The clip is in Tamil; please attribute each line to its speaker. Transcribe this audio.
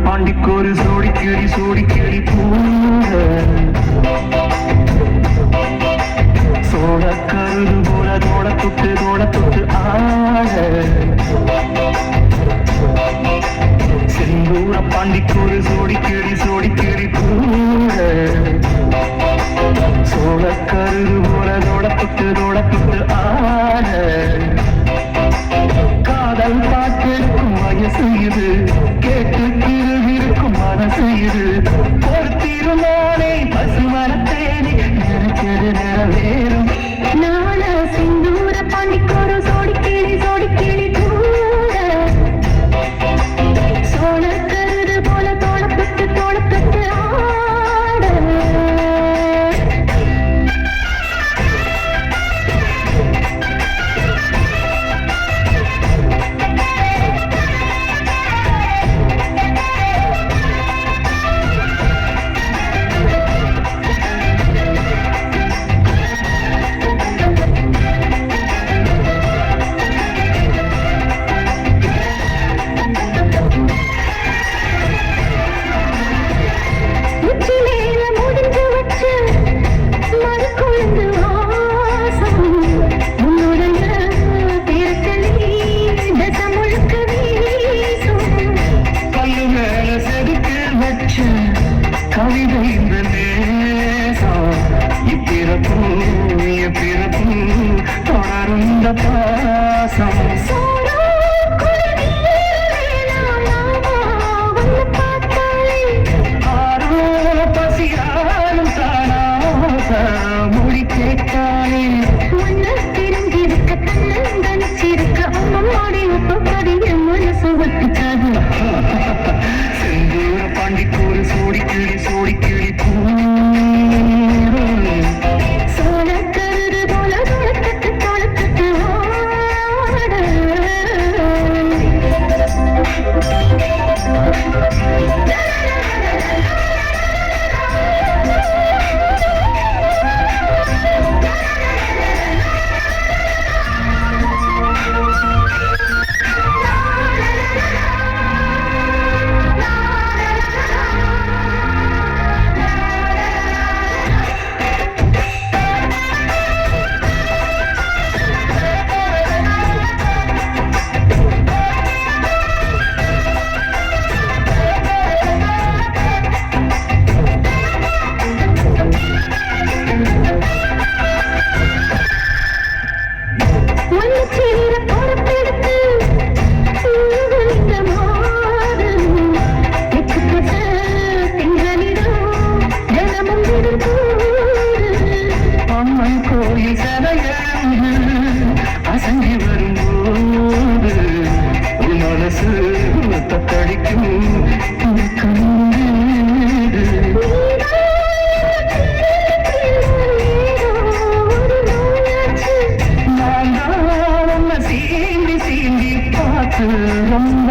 Speaker 1: பாண்டிக்கொரு சோடி கிளி பூங்க சோழ கருது போல தோட தொட்டு ஆட செந்தூர பாண்டிக்கொரு சோடி கிளி பூங்க சோழ கருது போல தோட தொட்டு ஆட காதல் பாட்டிருக்கும் வயசு இது கேட்டு இருக்கும் மனசு இது பொறுத்திருந்தானே பசுமரத்தேனே நினைச்சது நிறைவேறும்
Speaker 2: நாள சிந்தூர பாண்டிக்கொரு சோடி கிளி கூட சோழ கருது போல தோளப்பட்டு ஆட
Speaker 1: கவிதை இந்த நேசம் இப்பிறப்பும் தொடரும் இந்த பாசம் ஆரோ பசியாலும் தானாச மொழி கேட்டாலே
Speaker 2: தெரிஞ்சிருக்க தன்னந்தனிச்சிருக்க அம்மாடி ஒப்படி மனசு ஒத்துக்காது
Speaker 1: செந்தூர பாண்டிக்கொரு சோடி கிளி பூ
Speaker 2: சோழ கருது போல தோளத்தட்டு ஆட
Speaker 1: அம்மன் கோயில் சதையழகு அசங்கி வரும்போது உன் மனசு தத்தடிக்கும் நான் தான் உன்னை சீண்டி பார்த்து ரொம்ப